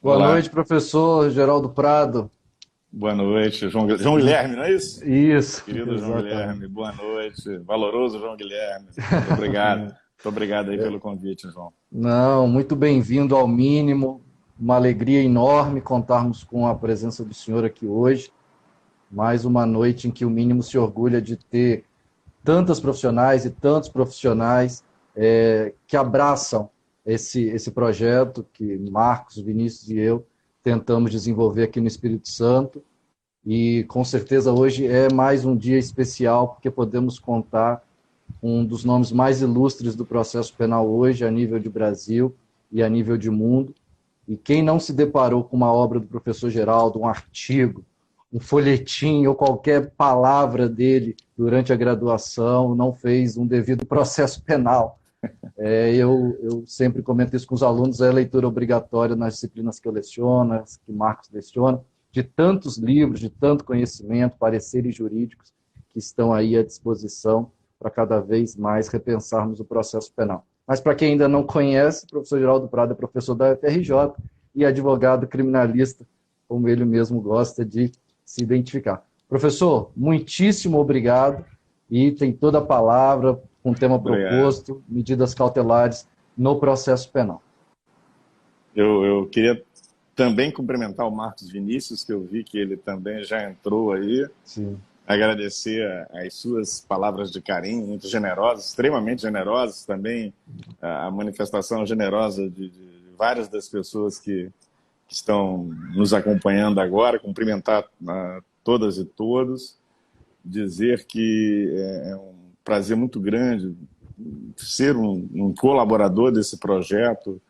Boa Olá, noite, professor Geraldo Prado. boa noite, João Guilherme, não é isso? Isso, Querido João exatamente. Guilherme, boa noite, valoroso João Guilherme. Muito obrigado aí pelo convite, João. Não, muito bem-vindo ao Mínimo. Uma alegria enorme contarmos com a presença do senhor aqui hoje. Mais uma noite em que o Mínimo se orgulha de ter tantas profissionais e tantos profissionais que abraçam esse projeto que Marcos, Vinícius e eu tentamos desenvolver aqui no Espírito Santo. E com certeza hoje é mais um dia especial, porque podemos contar com um dos nomes mais ilustres do processo penal hoje, a nível de Brasil e a nível de mundo. E quem não se deparou com uma obra do professor Geraldo, um artigo, um folhetim ou qualquer palavra dele durante a graduação, não fez um devido processo penal. Eu sempre comento isso com os alunos, é a leitura obrigatória nas disciplinas que eu leciono, que Marcos leciona, de tantos livros, de tanto conhecimento, pareceres jurídicos que estão aí à disposição para cada vez mais repensarmos o processo penal. Mas para quem ainda não conhece, o professor Geraldo Prado é professor da UFRJ e advogado criminalista, como ele mesmo gosta de se identificar. Professor, muitíssimo obrigado e tem toda a palavra com o tema Obrigado. proposto, medidas cautelares no processo penal. Eu queria também cumprimentar o Marcos Vinícius, que eu vi que ele também já entrou aí. Sim. Agradecer as suas palavras de carinho, muito generosas, extremamente generosas também, a manifestação generosa de várias das pessoas que estão nos acompanhando agora, cumprimentar todas e todos, dizer que é um prazer muito grande ser um colaborador desse projeto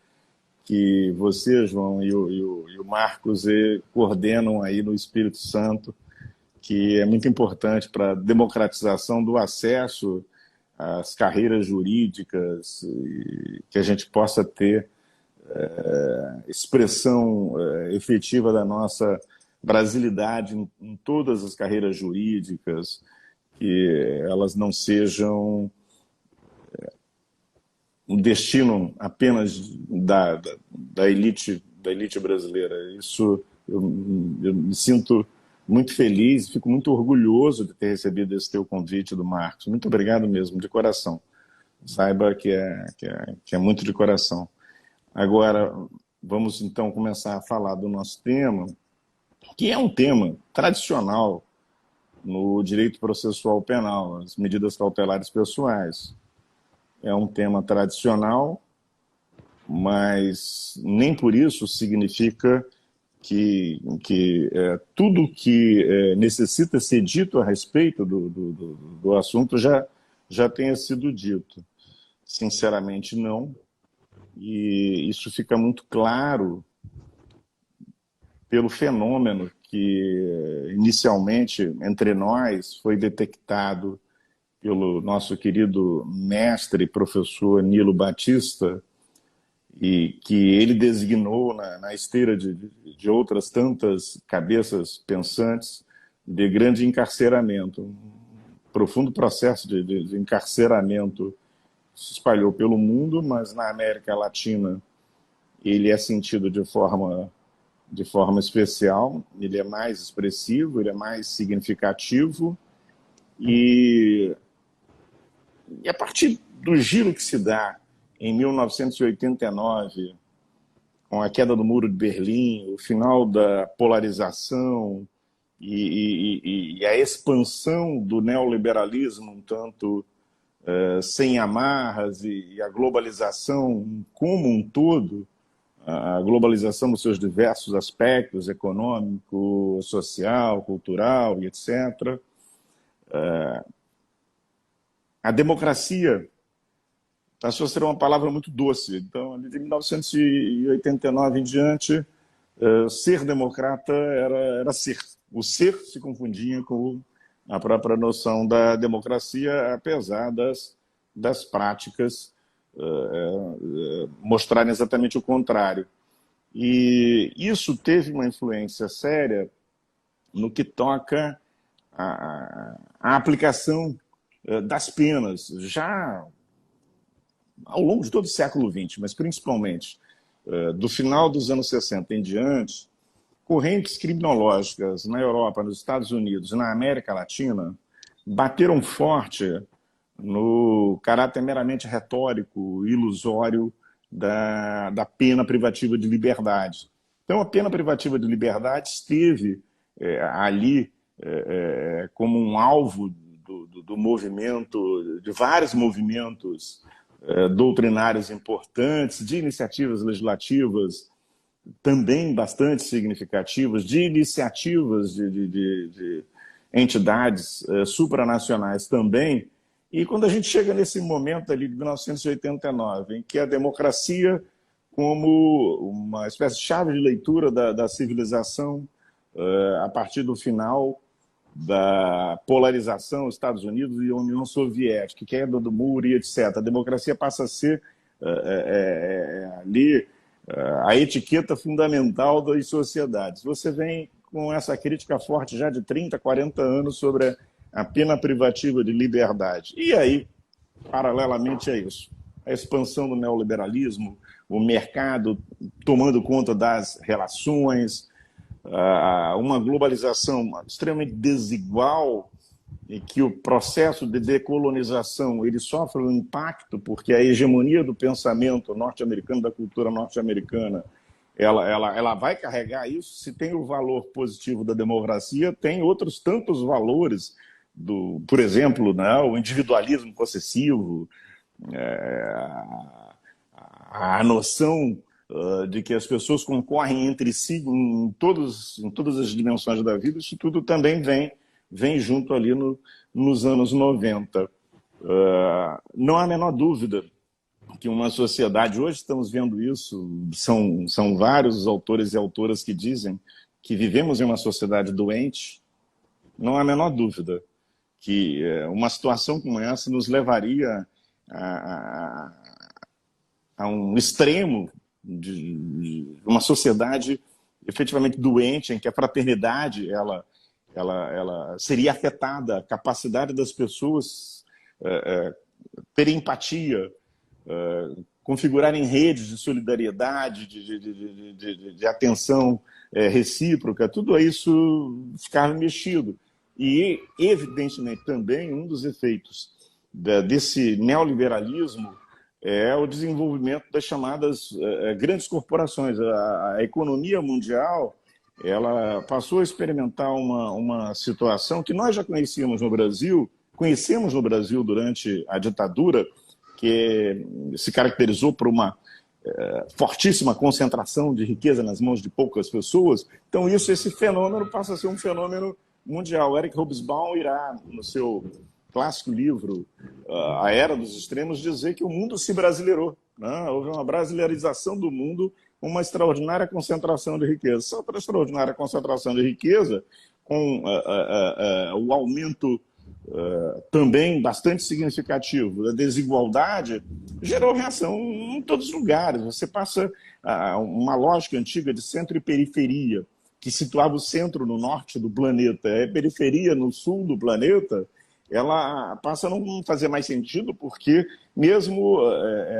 que você, João, e o Marcos coordenam aí no Espírito Santo, que é muito importante para a democratização do acesso às carreiras jurídicas, e que a gente possa ter expressão efetiva da nossa brasilidade em todas as carreiras jurídicas, que elas não sejam um destino apenas da elite brasileira. Isso eu me sinto muito feliz, fico muito orgulhoso de ter recebido esse teu convite do Marcos. Muito obrigado mesmo, de coração. Saiba que é muito de coração. Agora, vamos então começar a falar do nosso tema, que é um tema tradicional no direito processual penal, as medidas cautelares pessoais. É um tema tradicional, mas nem por isso significa que tudo que necessita ser dito a respeito do assunto já tenha sido dito. Sinceramente, não. E isso fica muito claro pelo fenômeno que inicialmente entre nós foi detectado pelo nosso querido mestre e professor Nilo Batista, e que ele designou na esteira de outras tantas cabeças pensantes de grande encarceramento. Um profundo processo de encarceramento se espalhou pelo mundo, mas na América Latina ele é sentido de forma especial, ele é mais expressivo, ele é mais significativo, e, e a partir do giro que se dá em 1989, com a queda do Muro de Berlim, o final da polarização e a expansão do neoliberalismo, um tanto sem amarras, e a globalização como um todo, a globalização nos seus diversos aspectos, econômico, social, cultural e etc. A democracia passou a ser uma palavra muito doce. Então, de 1989 em diante, ser democrata era ser. O ser se confundia com a própria noção da democracia, apesar das práticas mostrarem exatamente o contrário. E isso teve uma influência séria no que toca à aplicação das penas, já ao longo de todo o século XX, mas principalmente do final dos anos 60 em diante, correntes criminológicas na Europa, nos Estados Unidos, na América Latina, bateram forte no caráter meramente retórico, ilusório da pena privativa de liberdade. Então, a pena privativa de liberdade esteve ali como um alvo do movimento, de vários movimentos doutrinários importantes, de iniciativas legislativas também bastante significativas, de iniciativas de entidades supranacionais também. E quando a gente chega nesse momento ali de 1989, em que a democracia, como uma espécie de chave de leitura da civilização, a partir do final da polarização Estados Unidos e União Soviética, queda do muro e etc., a democracia passa a ser ali a etiqueta fundamental das sociedades. Você vem com essa crítica forte já de 30, 40 anos sobre a pena privativa de liberdade. E aí, paralelamente a isso, a expansão do neoliberalismo, o mercado tomando conta das relações, uma globalização extremamente desigual, e que o processo de decolonização ele sofre um impacto, porque a hegemonia do pensamento norte-americano, da cultura norte-americana, ela vai carregar isso. Se tem o valor positivo da democracia, tem outros tantos valores, por exemplo, né, o individualismo possessivo, a noção de que as pessoas concorrem entre si em todas as dimensões da vida. Isso tudo também vem junto ali nos anos 90. Não há a menor dúvida que uma sociedade, hoje estamos vendo isso, são vários os autores e autoras que dizem que vivemos em uma sociedade doente. Não há a menor dúvida que uma situação como essa nos levaria a um extremo de uma sociedade efetivamente doente, em que a fraternidade ela seria afetada, a capacidade das pessoas terem empatia, configurarem redes de solidariedade, de atenção recíproca, tudo isso ficava mexido. E, evidentemente, também um dos efeitos desse neoliberalismo é o desenvolvimento das chamadas grandes corporações. A economia mundial ela passou a experimentar uma situação que nós já conhecemos no Brasil durante a ditadura, que se caracterizou por uma fortíssima concentração de riqueza nas mãos de poucas pessoas. Então, esse fenômeno passa a ser um fenômeno mundial. Eric Hobsbawm irá, no seu clássico livro A Era dos Extremos, dizer que o mundo se brasileirou, né? Houve uma brasileirização do mundo, uma extraordinária concentração de riqueza. Essa extraordinária concentração de riqueza, com o aumento também bastante significativo da desigualdade, gerou reação em todos os lugares. Você passa uma lógica antiga de centro e periferia, que situava o centro no norte do planeta, a periferia no sul do planeta, ela passa a não fazer mais sentido, porque mesmo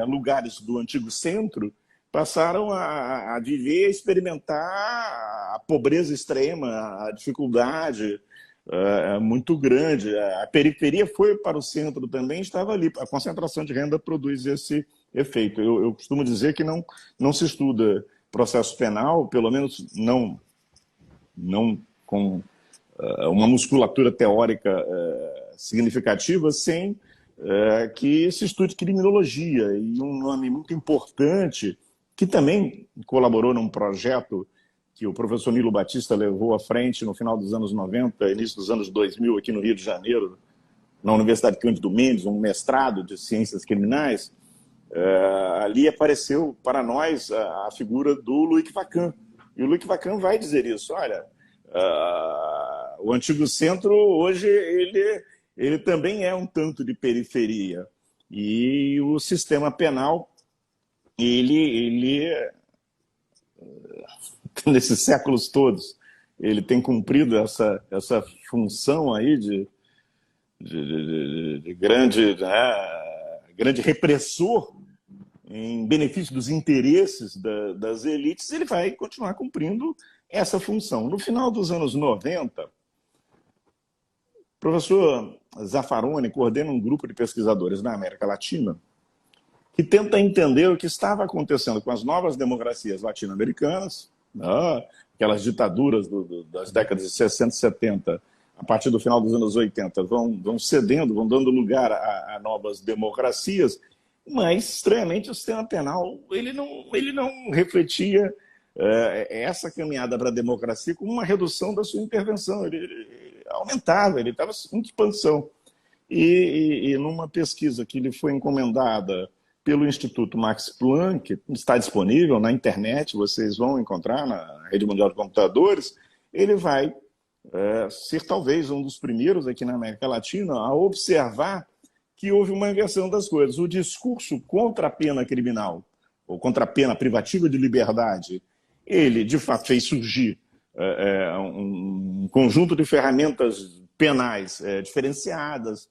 lugares do antigo centro passaram a viver, a experimentar a pobreza extrema, a dificuldade muito grande. A periferia foi para o centro também, estava ali. A concentração de renda produz esse efeito. Eu costumo dizer que não se estuda processo penal, pelo menos não com uma musculatura teórica significativa, sem que se estude criminologia. E um nome muito importante, que também colaborou num projeto que o professor Nilo Batista levou à frente no final dos anos 90, início dos anos 2000, aqui no Rio de Janeiro, na Universidade Cândido Mendes, um mestrado de ciências criminais. Ali apareceu para nós a figura do Luic Vacan. E o Luic Vacan vai dizer isso. Olha, o antigo centro, hoje, ele também é um tanto de periferia. E o sistema penal, ele nesses séculos todos, ele tem cumprido essa função aí de grande repressor em benefício dos interesses das elites, ele vai continuar cumprindo essa função. No final dos anos 90, o professor Zaffaroni coordena um grupo de pesquisadores na América Latina que tenta entender o que estava acontecendo com as novas democracias latino-americanas, né? Aquelas ditaduras das décadas de 60 e 70, a partir do final dos anos 80, vão cedendo, vão dando lugar a novas democracias, mas, estranhamente, o sistema penal ele não refletia essa caminhada para a democracia como uma redução da sua intervenção. Ele aumentava, ele estava em expansão. E numa pesquisa que lhe foi encomendada pelo Instituto Max Planck, que está disponível na internet, vocês vão encontrar na Rede Mundial de Computadores, ele vai ser talvez um dos primeiros aqui na América Latina a observar que houve uma inversão das coisas. O discurso contra a pena criminal, ou contra a pena privativa de liberdade, ele, de fato, fez surgir um conjunto de ferramentas penais diferenciadas,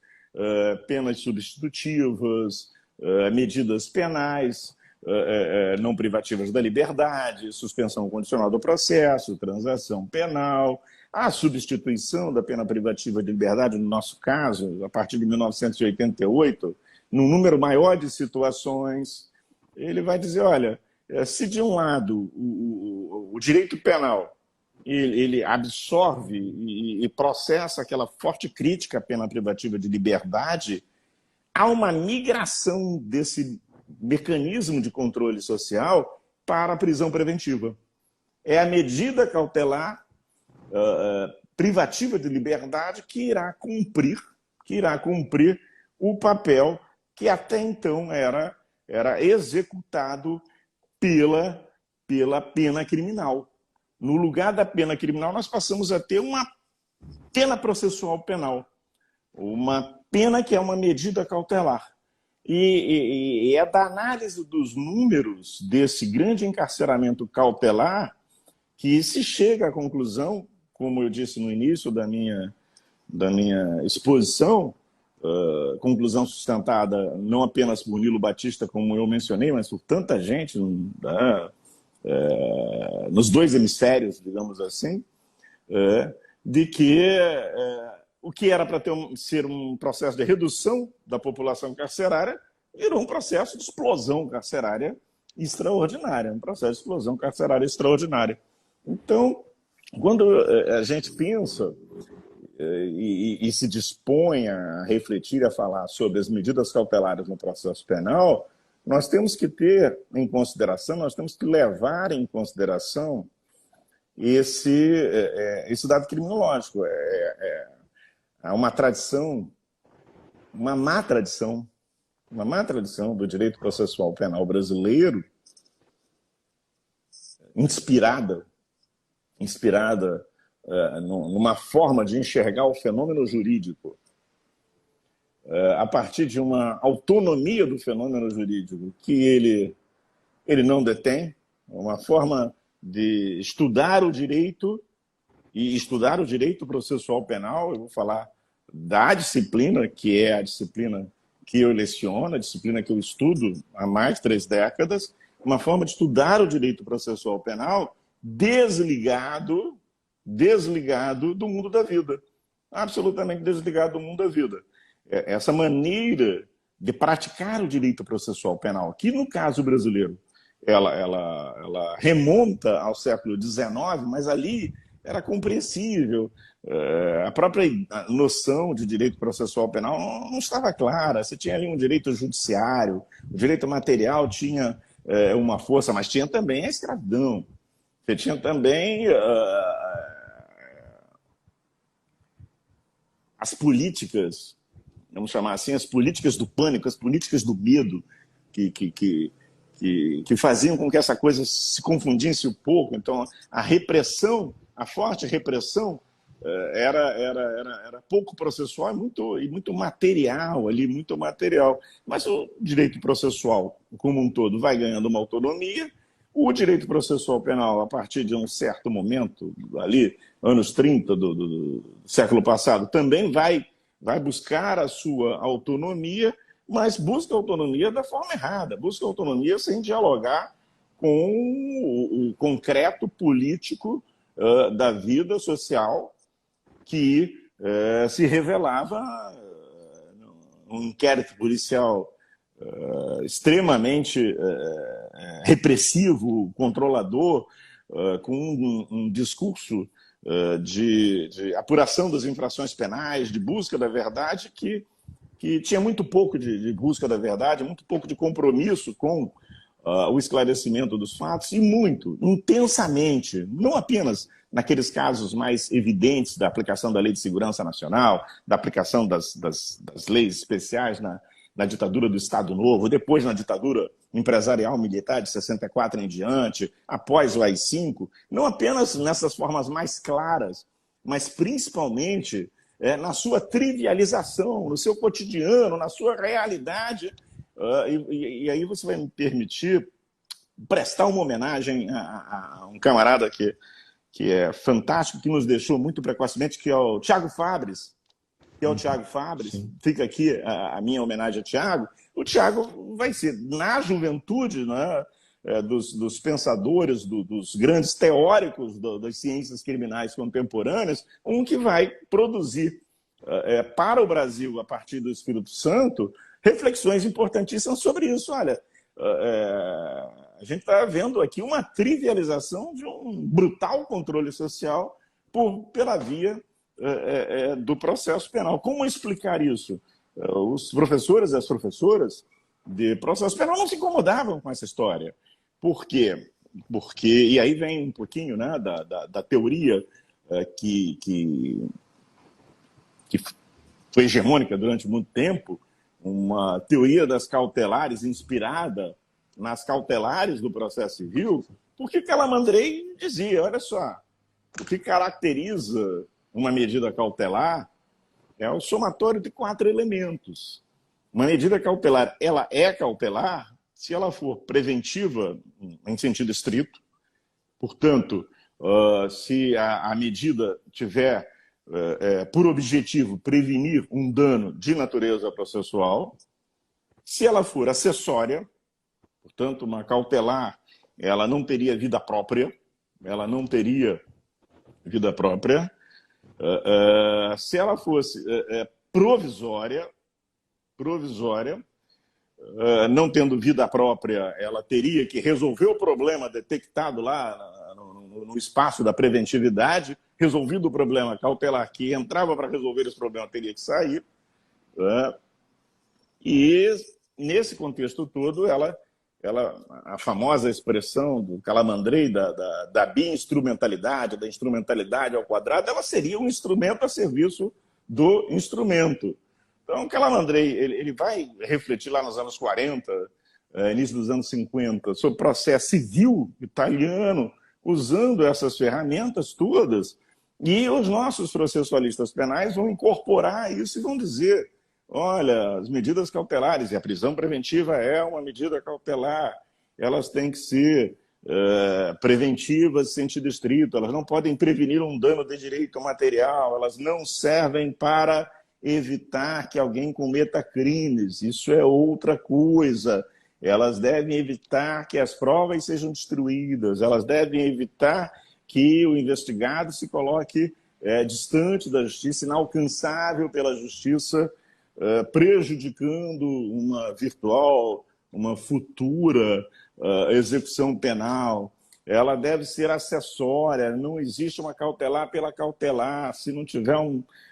penas substitutivas, medidas penais não privativas da liberdade, suspensão condicional do processo, transação penal, a substituição da pena privativa de liberdade, no nosso caso, a partir de 1988, num número maior de situações. Ele vai dizer, olha, se de um lado o direito penal ele absorve e processa aquela forte crítica à pena privativa de liberdade, há uma migração desse mecanismo de controle social para a prisão preventiva. É a medida cautelar privativa de liberdade que irá cumprir o papel que até então era executado pela pena criminal. No lugar da pena criminal, nós passamos a ter uma pena processual penal, uma pena que é uma medida cautelar. E é da análise dos números desse grande encarceramento cautelar que se chega à conclusão, como eu disse no início da minha exposição, conclusão sustentada não apenas por Nilo Batista, como eu mencionei, mas por tanta gente nos dois hemisférios, digamos assim, de que o que era para ser um processo de redução da população carcerária virou um processo de explosão carcerária extraordinária, Então, quando a gente pensa e se dispõe a refletir, a falar sobre as medidas cautelares no processo penal, nós temos que ter em consideração, nós temos que levar em consideração esse dado criminológico. Há uma tradição, uma má tradição do direito processual penal brasileiro, inspirada numa forma de enxergar o fenômeno jurídico a partir de uma autonomia do fenômeno jurídico que ele não detém, uma forma de estudar o direito e estudar o direito processual penal. Eu vou falar da disciplina, que é a disciplina que eu leciono, a disciplina que eu estudo há mais de 3 décadas, uma forma de estudar o direito processual penal desligado do mundo da vida, absolutamente desligado do mundo da vida. Essa maneira de praticar o direito processual penal, que no caso brasileiro ela remonta ao século XIX, mas ali era compreensível. A própria noção de direito processual penal não estava clara. Você tinha ali um direito judiciário, o direito material tinha uma força, mas tinha também a escravidão. Você tinha também as políticas, vamos chamar assim, as políticas do pânico, as políticas do medo, que faziam com que essa coisa se confundisse um pouco. Então, a repressão, a forte repressão, era pouco processual e muito material ali, muito material. Mas o direito processual, como um todo, vai ganhando uma autonomia. O direito processual penal, a partir de um certo momento, ali, anos 30 do século passado, também vai buscar a sua autonomia, mas busca autonomia da forma errada, busca autonomia sem dialogar com o concreto político da vida social que se revelava um inquérito policial extremamente repressivo, controlador, com um discurso de apuração das infrações penais, de busca da verdade, que tinha muito pouco de busca da verdade, muito pouco de compromisso com o esclarecimento dos fatos, e muito, intensamente, não apenas naqueles casos mais evidentes da aplicação da Lei de Segurança Nacional, da aplicação das leis especiais na ditadura do Estado Novo, depois na ditadura empresarial militar de 64 em diante, após o AI-5, não apenas nessas formas mais claras, mas principalmente na sua trivialização, no seu cotidiano, na sua realidade. E aí você vai me permitir prestar uma homenagem a um camarada que é fantástico, que nos deixou muito precocemente, que é o Tiago Fabres. Fica aqui a minha homenagem a Tiago. O Tiago vai ser, na juventude, né, dos pensadores, dos grandes teóricos das ciências criminais contemporâneas, um que vai produzir para o Brasil, a partir do Espírito Santo, reflexões importantíssimas sobre isso. Olha, a gente está vendo aqui uma trivialização de um brutal controle social pela via do processo penal. Como explicar isso? Os professores e as professoras de processo penal não se incomodavam com essa história. Por quê? E aí vem um pouquinho, né, da teoria que foi hegemônica durante muito tempo, uma teoria das cautelares inspirada nas cautelares do processo civil, porque Calamandrei dizia, olha só, o que caracteriza uma medida cautelar é o somatório de 4 elementos. Uma medida cautelar, ela é cautelar se ela for preventiva em sentido estrito, portanto, se a medida tiver por objetivo prevenir um dano de natureza processual, se ela for acessória, portanto, uma cautelar, ela não teria vida própria, se ela fosse provisória, não tendo vida própria, ela teria que resolver o problema detectado lá no espaço da preventividade, resolvido o problema cautelar que entrava para resolver esse problema teria que sair. E nesse contexto todo, a famosa expressão do Calamandrei da bi-instrumentalidade, da instrumentalidade ao quadrado, ela seria um instrumento a serviço do instrumento. Então, Calamandrei, ele vai refletir lá nos anos 40, início dos anos 50, sobre o processo civil italiano, usando essas ferramentas todas, e os nossos processualistas penais vão incorporar isso e vão dizer, olha, as medidas cautelares, e a prisão preventiva é uma medida cautelar, elas têm que ser preventivas em sentido estrito, elas não podem prevenir um dano de direito material, elas não servem para evitar que alguém cometa crimes, isso é outra coisa. Elas devem evitar que as provas sejam destruídas, elas devem evitar que o investigado se coloque distante da justiça, inalcançável pela justiça, prejudicando uma virtual, uma futura execução penal. Ela deve ser acessória, não existe uma cautelar pela cautelar. Se não tiver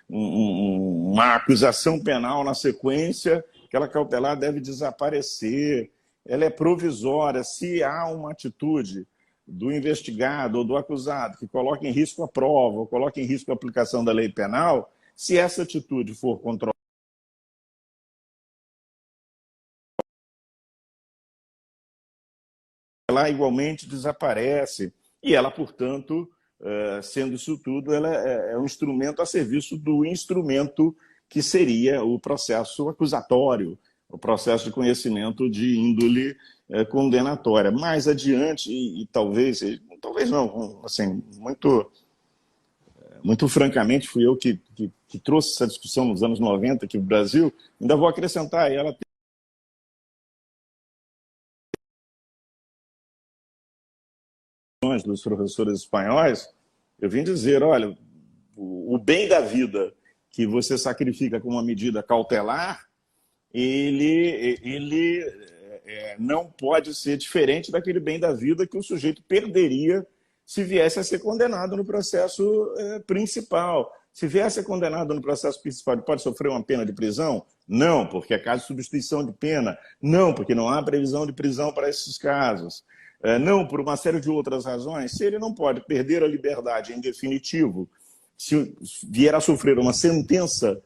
uma acusação penal na sequência, aquela cautelar deve desaparecer. Ela é provisória. Se há uma atitude do investigado ou do acusado que coloca em risco a prova ou coloca em risco a aplicação da lei penal, se essa atitude for controlada, ela igualmente desaparece. E ela, portanto, sendo isso tudo, ela é um instrumento a serviço do instrumento que seria o processo acusatório, o processo de conhecimento de índole condenatória. Mais adiante, e talvez não, assim, muito francamente, fui eu que trouxe essa discussão nos anos 90 aqui no Brasil, ainda vou acrescentar, ela citações dos professores espanhóis, eu vim dizer, olha, o bem da vida que você sacrifica com uma medida cautelar, ele não pode ser diferente daquele bem da vida que o sujeito perderia se viesse a ser condenado no processo principal. Se viesse a ser condenado no processo principal, ele pode sofrer uma pena de prisão? Não, porque é caso de substituição de pena. Não, porque não há previsão de prisão para esses casos. Não, por uma série de outras razões. Se ele não pode perder a liberdade em definitivo, se vier a sofrer uma sentença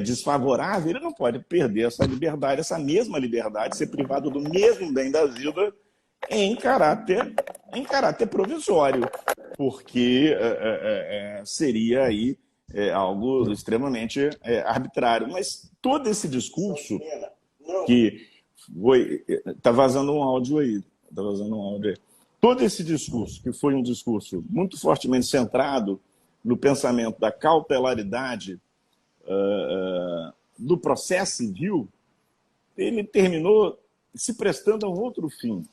desfavorável, ele não pode perder essa liberdade, essa mesma liberdade, ser privado do mesmo bem da vida em caráter provisório, porque seria aí algo extremamente arbitrário. Mas todo esse discurso que foi... Está vazando um áudio aí. Todo esse discurso, que foi um discurso muito fortemente centrado no pensamento da cautelaridade do processo civil, ele terminou se prestando a um outro fim.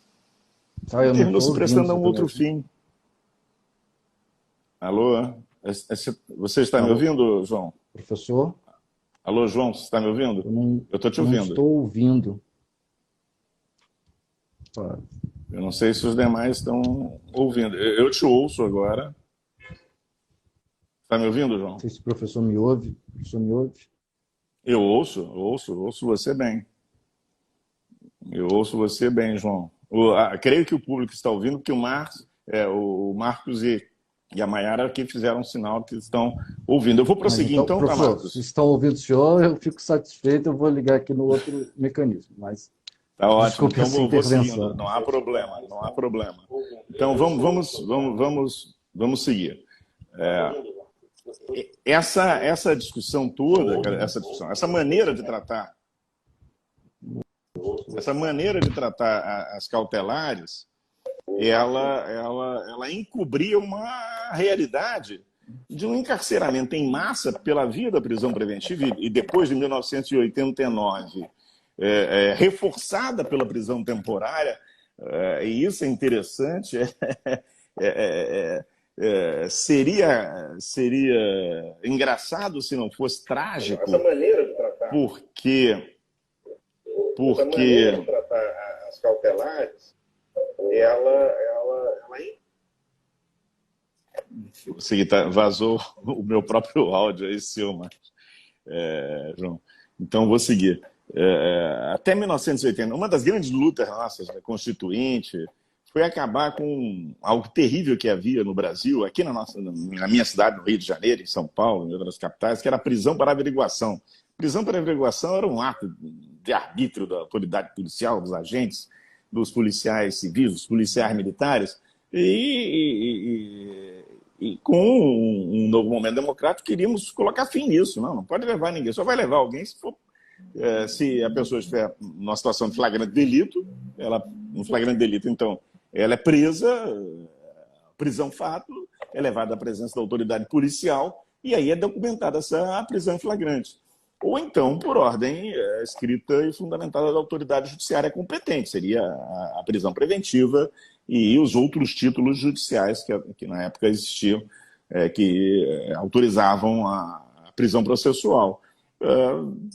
Terminou se prestando a um outro fim. Alô? Você está me ouvindo, João? Professor? Alô, João, você está me ouvindo? Eu estou te ouvindo. Não estou ouvindo. Eu não sei se os demais estão ouvindo. Eu te ouço agora. Está me ouvindo, João? Não sei se o professor me ouve. O professor me ouve? Eu ouço você bem. Eu ouço você bem, João. Creio que o público está ouvindo, porque o Marcos e a Maiara aqui fizeram um sinal que estão ouvindo. Eu vou prosseguir, então, professor, Marcos. se estão ouvindo o senhor, eu fico satisfeito, eu vou ligar aqui no outro mecanismo. Mas tá ótimo, então vou seguindo, não há problema. Então vamos seguir. Essa discussão toda, essa maneira de tratar as cautelares, ela encobria uma realidade de um encarceramento em massa pela via da prisão preventiva e depois de 1989, reforçada pela prisão temporária, e isso é interessante, seria engraçado se não fosse trágico, essa maneira de tratar. Porque essa maneira de tratar as cautelares, vazou o meu próprio áudio aí, Silma. João. Então, vou seguir. Até 1980, uma das grandes lutas nossas, da Constituinte, foi acabar com algo terrível que havia no Brasil, aqui na minha cidade, no Rio de Janeiro, em São Paulo, em outras capitais, que era a prisão para averiguação. Prisão para averiguação era um ato de arbítrio da autoridade policial, dos agentes, dos policiais civis, dos policiais militares, e com um novo momento democrático queríamos colocar fim nisso. Não pode levar ninguém, só vai levar alguém se a pessoa estiver numa situação de flagrante delito, então ela é presa, prisão fato, é levada à presença da autoridade policial e aí é documentada essa prisão em flagrante. Ou então, por ordem escrita e fundamentada da autoridade judiciária competente, seria a prisão preventiva e os outros títulos judiciais que na época existiam, que autorizavam a prisão processual.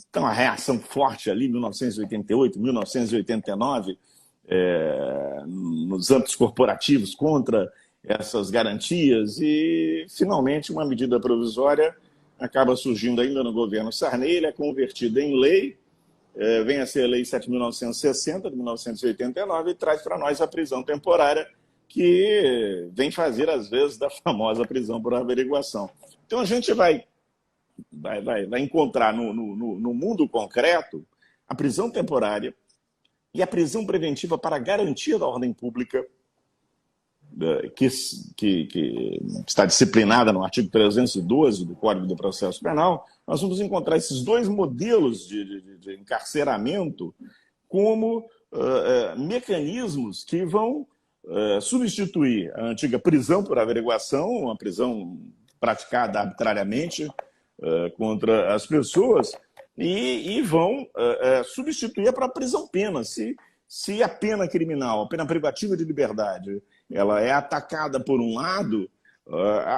Então, a reação forte ali, 1988, 1989, nos âmbitos corporativos contra essas garantias e, finalmente, uma medida provisória acaba surgindo ainda no governo Sarney, ele é convertido em lei, vem a ser a Lei 7.960, de 1989, e traz para nós a prisão temporária, que vem fazer, às vezes, da famosa prisão por averiguação. Então, a gente vai encontrar no mundo concreto a prisão temporária e a prisão preventiva para garantia da ordem pública, que está disciplinada no artigo 312 do Código do Processo Penal. Nós vamos encontrar esses dois modelos de encarceramento como mecanismos que vão substituir a antiga prisão por averiguação, uma prisão praticada arbitrariamente contra as pessoas, e vão substituir para a prisão-pena. Se a pena criminal, a pena privativa de liberdade, ela é atacada por um lado,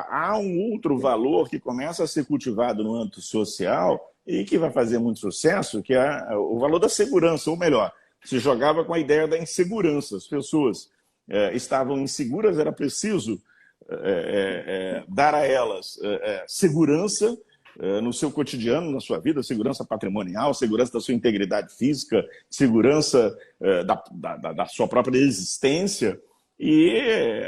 há um outro valor que começa a ser cultivado no âmbito social e que vai fazer muito sucesso, que é o valor da segurança, ou melhor, se jogava com a ideia da insegurança. As pessoas estavam inseguras, era preciso dar a elas segurança no seu cotidiano, na sua vida, segurança patrimonial, segurança da sua integridade física, segurança da sua própria existência. E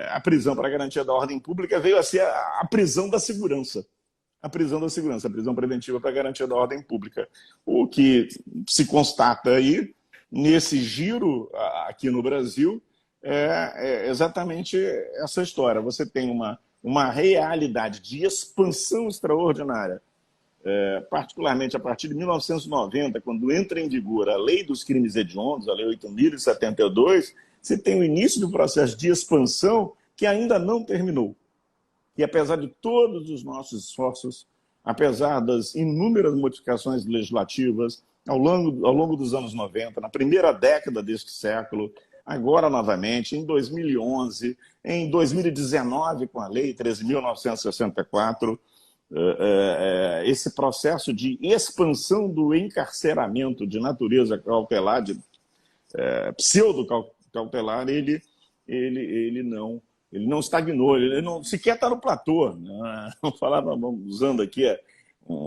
a prisão para a garantia da ordem pública veio a ser a prisão da segurança. A prisão da segurança, a prisão preventiva para a garantia da ordem pública. O que se constata aí, nesse giro aqui no Brasil, é exatamente essa história. Você tem uma realidade de expansão extraordinária, particularmente a partir de 1990, quando entra em vigor a Lei dos Crimes Hediondos, a Lei 8.072, você tem o início do processo de expansão que ainda não terminou. E apesar de todos os nossos esforços, apesar das inúmeras modificações legislativas ao longo dos anos 90, na primeira década deste século, agora novamente, em 2011, em 2019, com a Lei 13.964, esse processo de expansão do encarceramento de natureza cautelar, de pseudo-cautelar, ele não estagnou, ele não sequer está no platô. Né? Usando aqui,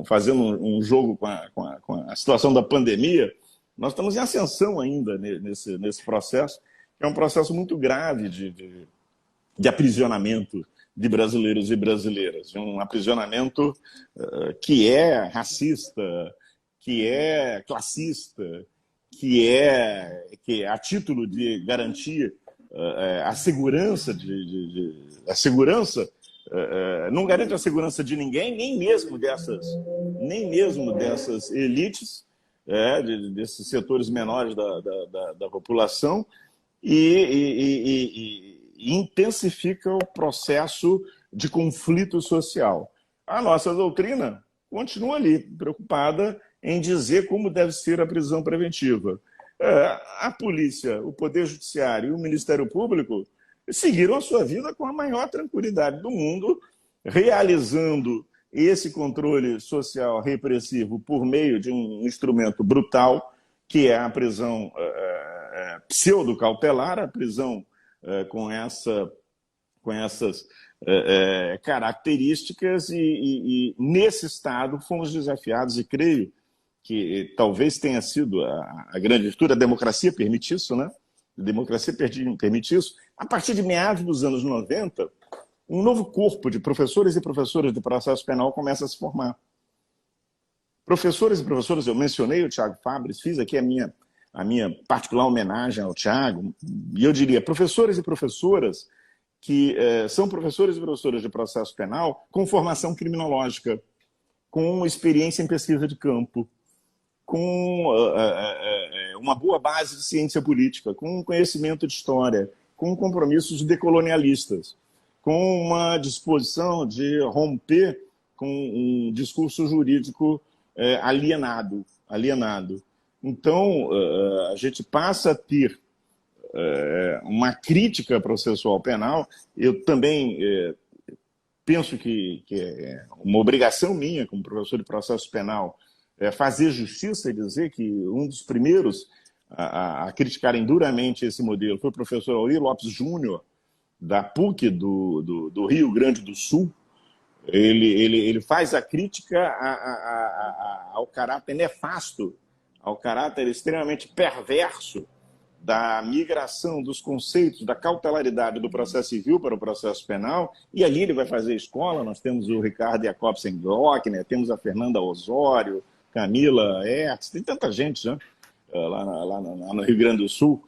fazendo um jogo com a situação da pandemia, nós estamos em ascensão ainda nesse processo, que é um processo muito grave de aprisionamento de brasileiros e brasileiras, um aprisionamento que é racista, que é classista, que a título de garantir a segurança a segurança não garante a segurança de ninguém, nem mesmo dessas elites, desses setores menores da população, e intensifica o processo de conflito social. A nossa doutrina continua ali, preocupada em dizer como deve ser a prisão preventiva. A polícia, o Poder Judiciário e o Ministério Público seguiram a sua vida com a maior tranquilidade do mundo, realizando esse controle social repressivo por meio de um instrumento brutal, que é a prisão pseudo-cautelar, a prisão com essas características, e nesse estado fomos desafiados, e creio que talvez tenha sido a grande virtude, a democracia permite isso, né? A democracia permite isso. A partir de meados dos anos 90, um novo corpo de professores e professoras de processo penal começa a se formar. Professores e professoras, eu mencionei o Thiago Fabres, fiz aqui a minha particular homenagem ao Thiago, e eu diria professores e professoras que são professores e professoras de processo penal com formação criminológica, com experiência em pesquisa de campo, com uma boa base de ciência política, com conhecimento de história, com compromissos decolonialistas, com uma disposição de romper com um discurso jurídico alienado. Então, a gente passa a ter uma crítica processual penal. Eu também penso que é uma obrigação minha, como professor de processo penal, fazer justiça e dizer que um dos primeiros a criticarem duramente esse modelo foi o professor Aurir Lopes Júnior, da PUC do Rio Grande do Sul. Ele faz a crítica ao caráter nefasto, ao caráter extremamente perverso da migração dos conceitos da cautelaridade do processo civil para o processo penal, e ali ele vai fazer escola. Nós temos o Ricardo Jacobsen Glockner, temos a Fernanda Osório, Camila Hertz, tem tanta gente, né? Lá no Rio Grande do Sul.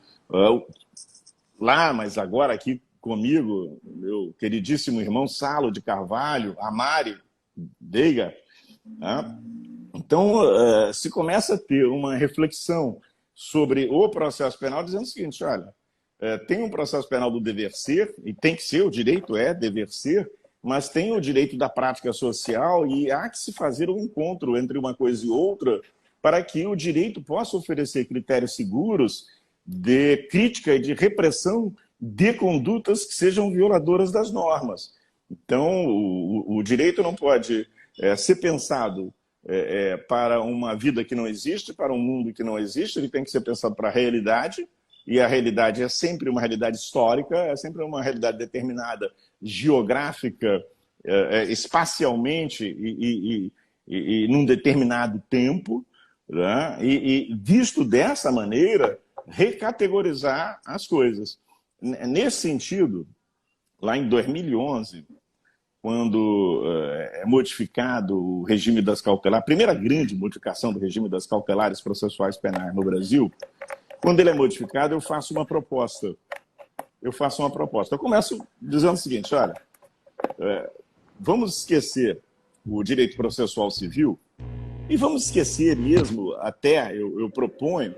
Mas agora aqui comigo, meu queridíssimo irmão Salo de Carvalho, Amari Deiga. Né? Então, se começa a ter uma reflexão sobre o processo penal, dizendo o seguinte: olha, tem um processo penal do dever ser, e tem que ser, o direito é dever ser, mas tem o direito da prática social, e há que se fazer um encontro entre uma coisa e outra para que o direito possa oferecer critérios seguros de crítica e de repressão de condutas que sejam violadoras das normas. Então, o direito não pode ser pensado para uma vida que não existe, para um mundo que não existe, ele tem que ser pensado para a realidade, e a realidade é sempre uma realidade histórica, é sempre uma realidade determinada, geográfica, espacialmente e num determinado tempo, né? E visto dessa maneira, recategorizar as coisas. Nesse sentido, lá em 2011, quando é modificado o regime das cautelares, a primeira grande modificação do regime das cautelares processuais penais no Brasil, quando ele é modificado, eu faço uma proposta. Eu começo dizendo o seguinte, olha, vamos esquecer o direito processual civil e vamos esquecer mesmo, até eu proponho,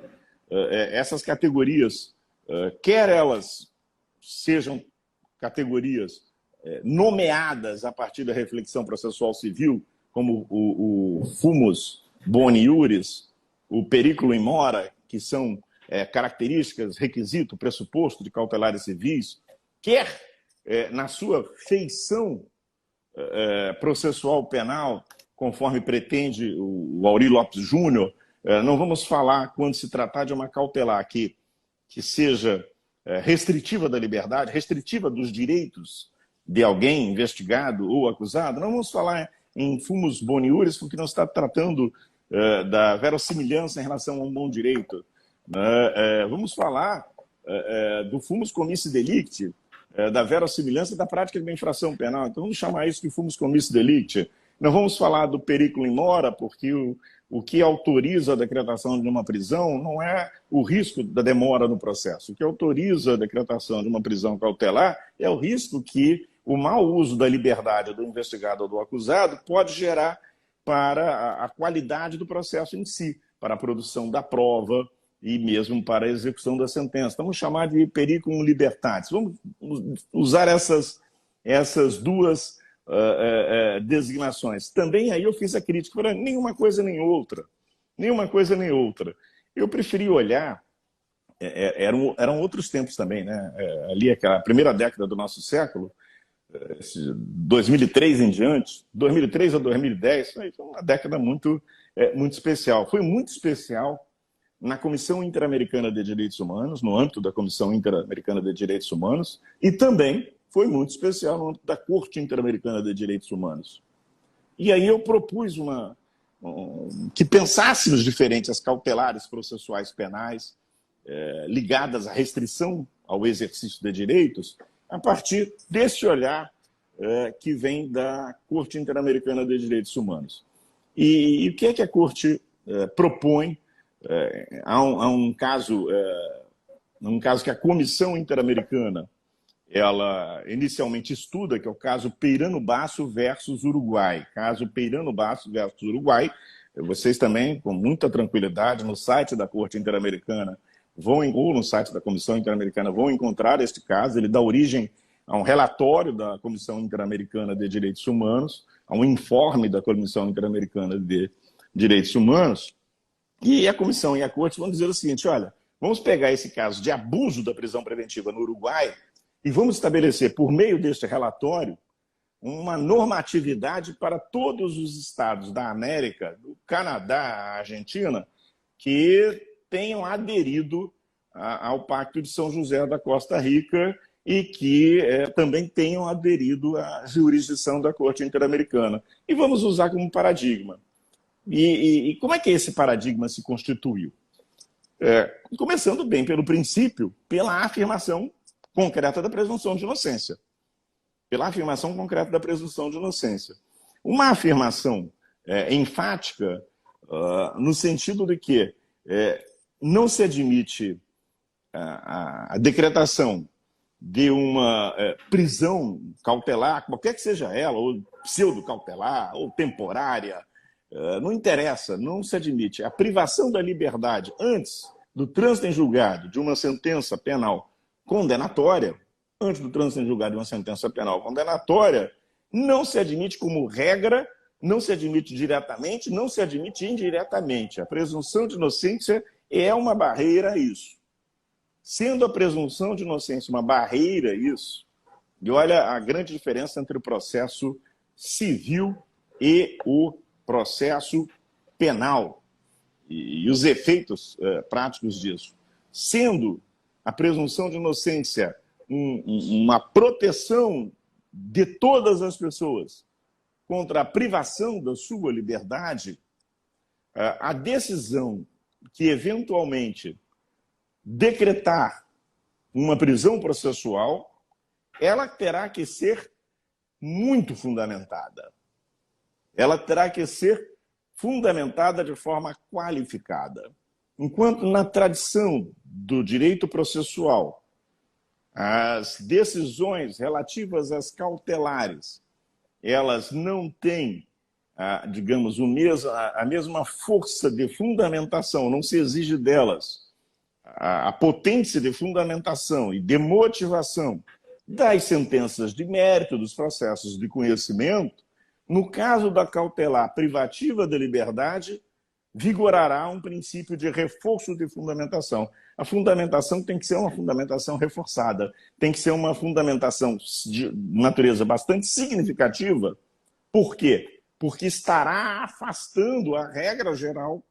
essas categorias, quer elas sejam categorias nomeadas a partir da reflexão processual civil, como o fumus boni iuris, o periculo in mora, que são características, requisito, pressuposto de cautelares civis, quer na sua feição processual penal, conforme pretende o Aurí Lopes Júnior, não vamos falar, quando se tratar de uma cautelar que seja restritiva da liberdade, restritiva dos direitos de alguém investigado ou acusado, não vamos falar em fumus boni iuris, porque não está tratando da verossimilhança em relação a um bom direito. Vamos falar do fumus comissi delicti, da verossimilhança da prática de uma infração penal. Então vamos chamar isso de fumus comissi delicti. Não vamos falar do periculo in mora, porque o que autoriza a decretação de uma prisão não é o risco da demora no processo. O que autoriza a decretação de uma prisão cautelar é o risco que o mau uso da liberdade do investigado ou do acusado pode gerar para a qualidade do processo em si, para a produção da prova e mesmo para a execução da sentença. Vamos chamar de periculum libertatis. Vamos usar essas duas designações. Também aí eu fiz a crítica, falei, nenhuma coisa nem outra. Nenhuma coisa nem outra. Eu preferi olhar, eram outros tempos também, né? Ali aquela primeira década do nosso século, 2003 em diante, 2003 a 2010, foi uma década muito especial. Foi muito especial na Comissão Interamericana de Direitos Humanos, no âmbito da Comissão Interamericana de Direitos Humanos, e também foi muito especial no âmbito da Corte Interamericana de Direitos Humanos. E aí eu propus que pensássemos diferente as cautelares processuais penais ligadas à restrição ao exercício de direitos, a partir desse olhar que vem da Corte Interamericana de Direitos Humanos. E o que é que a Corte propõe? Há um caso que a Comissão Interamericana ela inicialmente estuda, que é o caso Peirano Basso versus Uruguai. Caso Peirano Basso versus Uruguai, vocês também, com muita tranquilidade, no site da Corte Interamericana ou no site da Comissão Interamericana vão encontrar este caso. Ele dá origem a um relatório da Comissão Interamericana de Direitos Humanos, a um informe da Comissão Interamericana de Direitos Humanos, e a Comissão e a Corte vão dizer o seguinte, olha, vamos pegar esse caso de abuso da prisão preventiva no Uruguai e vamos estabelecer, por meio deste relatório, uma normatividade para todos os estados da América, do Canadá, a Argentina, que tenham aderido ao Pacto de São José da Costa Rica e que também tenham aderido à jurisdição da Corte Interamericana. E vamos usar como paradigma. E como é que esse paradigma se constituiu? Começando bem pelo princípio, pela afirmação concreta da presunção de inocência. Pela afirmação concreta da presunção de inocência. Uma afirmação enfática no sentido de que não se admite a decretação de uma prisão cautelar, qualquer que seja ela, ou pseudo-cautelar, ou temporária, não interessa, não se admite. A privação da liberdade antes do trânsito em julgado de uma sentença penal condenatória, antes do trânsito em julgado de uma sentença penal condenatória, não se admite como regra, não se admite diretamente, não se admite indiretamente. A presunção de inocência é uma barreira a isso. Sendo a presunção de inocência uma barreira a isso, e olha a grande diferença entre o processo civil e o processo penal e os efeitos práticos disso. Sendo a presunção de inocência uma proteção de todas as pessoas contra a privação da sua liberdade, a decisão que eventualmente decretar uma prisão processual, ela terá que ser muito fundamentada. Ela terá que ser fundamentada de forma qualificada. Enquanto na tradição do direito processual, as decisões relativas às cautelares, elas não têm, digamos, a mesma força de fundamentação, não se exige delas a potência de fundamentação e de motivação das sentenças de mérito, dos processos de conhecimento. No caso da cautelar privativa da liberdade, vigorará um princípio de reforço de fundamentação. A fundamentação tem que ser uma fundamentação reforçada, tem que ser uma fundamentação de natureza bastante significativa. Por quê? Porque estará afastando a regra geral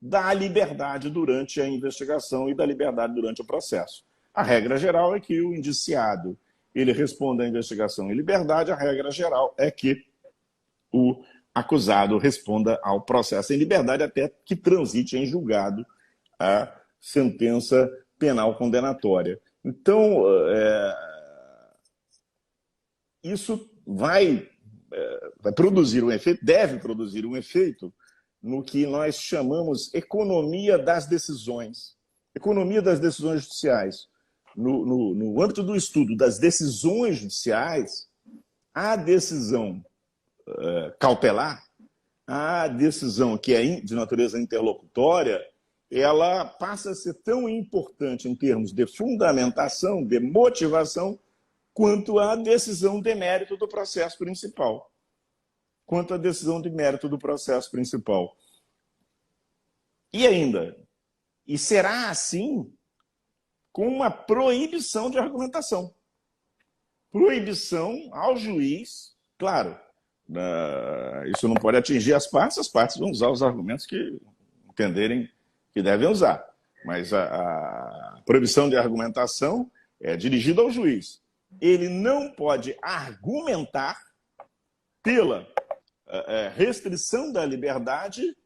da liberdade durante a investigação e da liberdade durante o processo. A regra geral é que o indiciado ele responda à investigação em liberdade, a regra geral é que o acusado responda ao processo em liberdade até que transite em julgado a sentença penal condenatória. Então, isso vai produzir um efeito, deve produzir um efeito no que nós chamamos economia das decisões. Economia das decisões judiciais. No âmbito do estudo das decisões judiciais, a decisão cautelar, a decisão que é de natureza interlocutória, ela passa a ser tão importante em termos de fundamentação, de motivação, quanto a decisão de mérito do processo principal. Quanto à decisão de mérito do processo principal. E ainda, e será assim com uma proibição de argumentação. Proibição ao juiz, claro, isso não pode atingir as partes vão usar os argumentos que entenderem que devem usar. Mas a proibição de argumentação é dirigida ao juiz. Ele não pode argumentar pela restrição da liberdade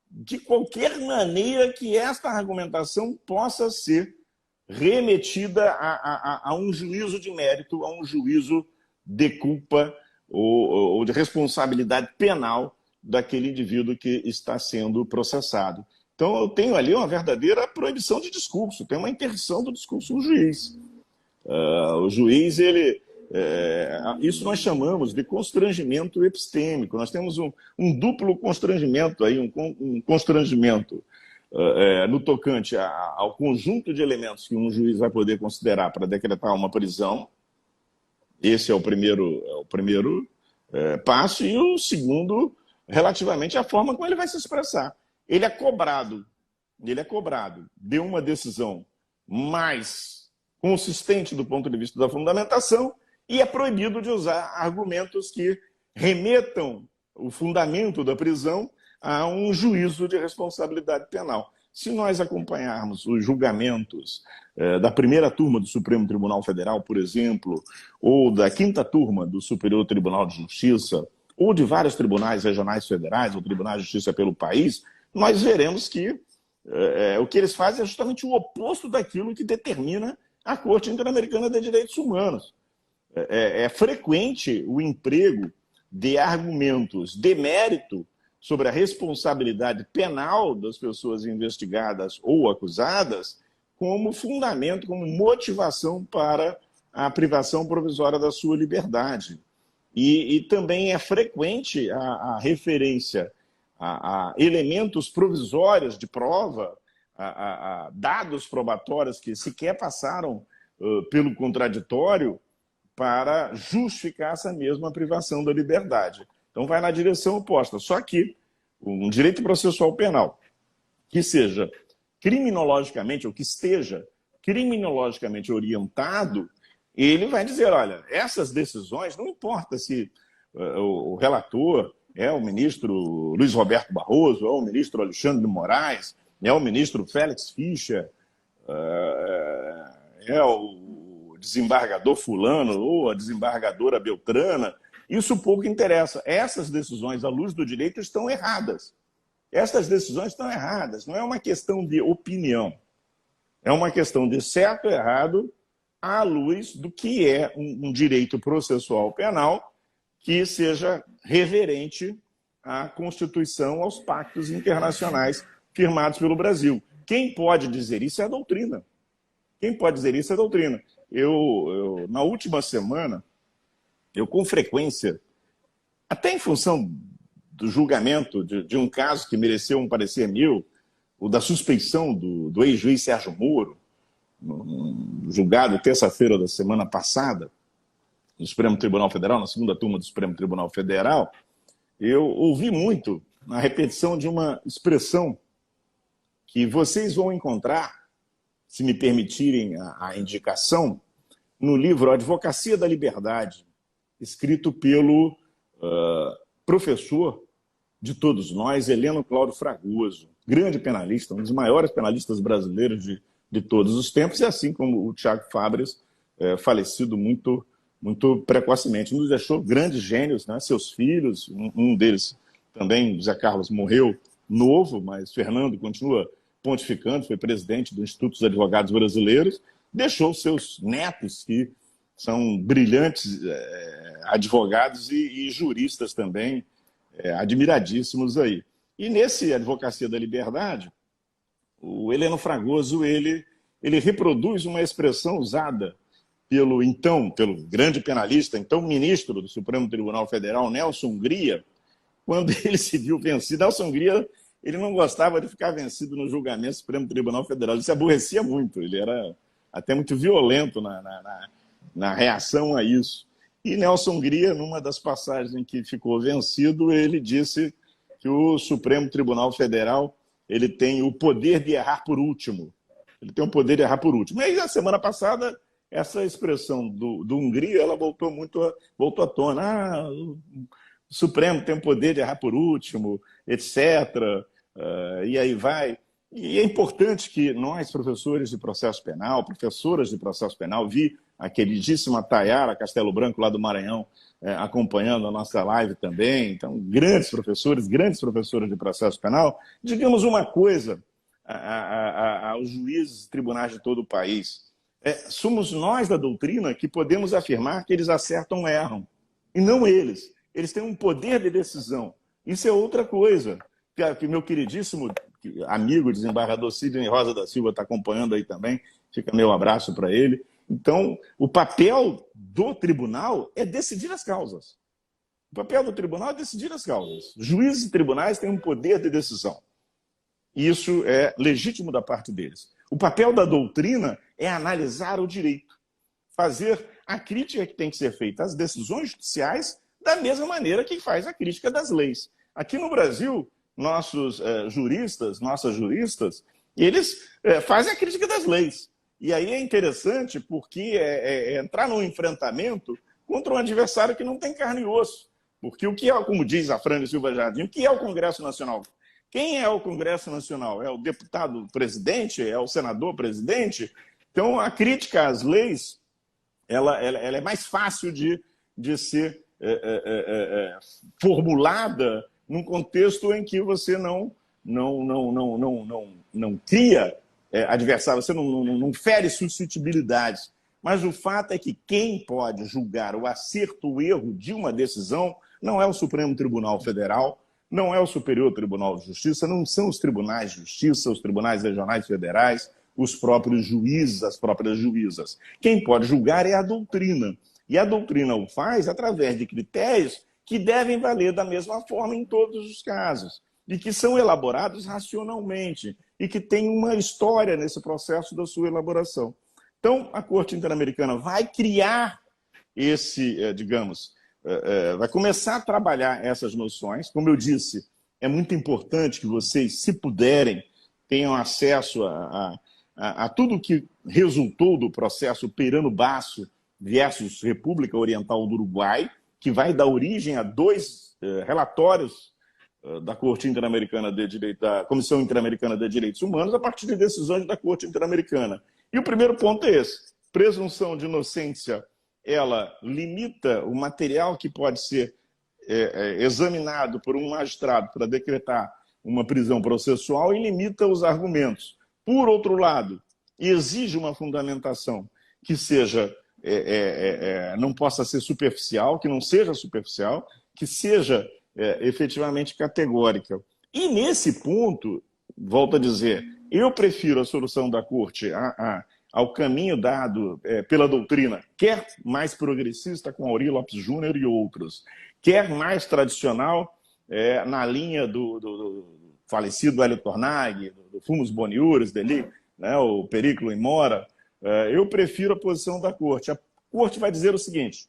de qualquer maneira que esta argumentação possa ser remetida a um juízo de mérito, a um juízo de culpa ou de responsabilidade penal daquele indivíduo que está sendo processado. Então, eu tenho ali uma verdadeira proibição de discurso, tem uma interdição do discurso do juiz. O juiz, isso nós chamamos de constrangimento epistêmico. Nós temos um duplo constrangimento, aí, um constrangimento no tocante ao conjunto de elementos que um juiz vai poder considerar para decretar uma prisão. Esse é o primeiro passo. E o segundo, relativamente à forma como ele vai se expressar. Ele é cobrado de uma decisão mais consistente do ponto de vista da fundamentação e é proibido de usar argumentos que remetam o fundamento da prisão a um juízo de responsabilidade penal. Se nós acompanharmos os julgamentos da primeira turma do Supremo Tribunal Federal, por exemplo, ou da quinta turma do Superior Tribunal de Justiça, ou de vários tribunais regionais federais ou tribunais de justiça pelo país, nós veremos que o que eles fazem é justamente o oposto daquilo que determina a Corte Interamericana de Direitos Humanos. É frequente o emprego de argumentos de mérito sobre a responsabilidade penal das pessoas investigadas ou acusadas como fundamento, como motivação para a privação provisória da sua liberdade. E também é frequente a referência a elementos provisórios de prova, a dados probatórios que sequer passaram pelo contraditório para justificar essa mesma privação da liberdade. Então vai na direção oposta. Só que um direito processual penal que seja criminologicamente, ou que esteja criminologicamente orientado, ele vai dizer, olha, essas decisões, não importa se o relator é o ministro Luiz Roberto Barroso, é o ministro Alexandre de Moraes, é o ministro Félix Fischer, é o desembargador fulano ou a desembargadora Beltrana, isso pouco interessa. Essas decisões, à luz do direito, estão erradas. Essas decisões estão erradas. Não é uma questão de opinião. É uma questão de certo ou errado à luz do que é um direito processual penal que seja reverente à Constituição, aos pactos internacionais firmados pelo Brasil. Quem pode dizer isso é a doutrina. Quem pode dizer isso é a doutrina. Na última semana, com frequência, até em função do julgamento de um caso que mereceu um parecer meu, o da suspeição do ex-juiz Sérgio Moro, julgado terça-feira da semana passada, no Supremo Tribunal Federal, na segunda turma do Supremo Tribunal Federal, eu ouvi muito a repetição de uma expressão que vocês vão encontrar, se me permitirem a indicação, no livro Advocacia da Liberdade, escrito pelo professor de todos nós, Heleno Cláudio Fragoso, grande penalista, um dos maiores penalistas brasileiros de todos os tempos, e assim como o Tiago Fabres, falecido muito precocemente. Nos deixou grandes gênios, né? Seus filhos, um deles também, José Carlos, morreu novo, mas Fernando continua pontificando, foi presidente do Instituto dos Advogados Brasileiros, deixou seus netos, que são brilhantes advogados e juristas também, admiradíssimos aí. E nesse Advocacia da Liberdade, o Heleno Fragoso, ele reproduz uma expressão usada pelo grande penalista, então ministro do Supremo Tribunal Federal, Nelson Hungria, quando ele se viu vencido. Nelson Hungria, ele não gostava de ficar vencido no julgamento do Supremo Tribunal Federal, ele se aborrecia muito, ele era até muito violento na reação a isso. E Nelson Hungria, numa das passagens em que ficou vencido, ele disse que o Supremo Tribunal Federal ele tem o poder de errar por último. Ele tem o poder de errar por último. E aí, na semana passada, essa expressão do Hungria, ela voltou à tona. O Supremo tem o poder de errar por último, etc. E aí vai. E é importante que nós, professores de processo penal, professoras de processo penal, vi a queridíssima Tayara Castelo Branco, lá do Maranhão, acompanhando a nossa live também. Então, grandes professoras de processo penal, digamos uma coisa aos juízes e tribunais de todo o país. Somos nós da doutrina que podemos afirmar que eles acertam ou erram, e não eles. Eles têm um poder de decisão. Isso é outra coisa. Que meu queridíssimo amigo, desembargador Sidney Rosa da Silva, está acompanhando aí também. Fica meu abraço para ele. Então, o papel do tribunal é decidir as causas. O papel do tribunal é decidir as causas. Juízes e tribunais têm um poder de decisão. Isso é legítimo da parte deles. O papel da doutrina é analisar o direito, fazer a crítica que tem que ser feita às decisões judiciais da mesma maneira que faz a crítica das leis. Aqui no Brasil, nossos nossas juristas, eles fazem a crítica das leis. E aí é interessante porque entrar num enfrentamento contra um adversário que não tem carne e osso. Porque o que é, como diz a Frane Silva Jardim, o que é o Congresso Nacional? Quem é o Congresso Nacional? É o deputado-presidente? É o senador-presidente? Então, a crítica às leis ela é mais fácil de ser formulada num contexto em que você não cria adversário, você não fere suscetibilidades. Mas o fato é que quem pode julgar o acerto ou o erro de uma decisão não é o Supremo Tribunal Federal, não é o Superior Tribunal de Justiça, não são os tribunais de justiça, os tribunais regionais federais, os próprios juízes, as próprias juízas. Quem pode julgar é a doutrina. E a doutrina o faz através de critérios que devem valer da mesma forma em todos os casos, e que são elaborados racionalmente, e que tem uma história nesse processo da sua elaboração. Então, a Corte Interamericana vai criar vai começar a trabalhar essas noções. Como eu disse, é muito importante que vocês, se puderem, tenham acesso a tudo que resultou do processo Peirano Basso versus República Oriental do Uruguai, que vai dar origem a dois relatórios da Corte Interamericana de Direitos, da Comissão Interamericana de Direitos Humanos, a partir de decisões da Corte Interamericana. E o primeiro ponto é esse: presunção de inocência, ela limita o material que pode ser examinado por um magistrado para decretar uma prisão processual e limita os argumentos. Por outro lado, exige uma fundamentação que seja, não possa ser superficial, que não seja superficial, que seja efetivamente categórica. E nesse ponto, volto a dizer, eu prefiro a solução da Corte ao caminho dado pela doutrina, quer mais progressista com Aurí Lopes Júnior e outros, quer mais tradicional na linha do falecido Hélio Tornag, do Fumus Boniures, dele, né, o Periclo e Mora. Eu prefiro a posição da Corte. A Corte vai dizer o seguinte: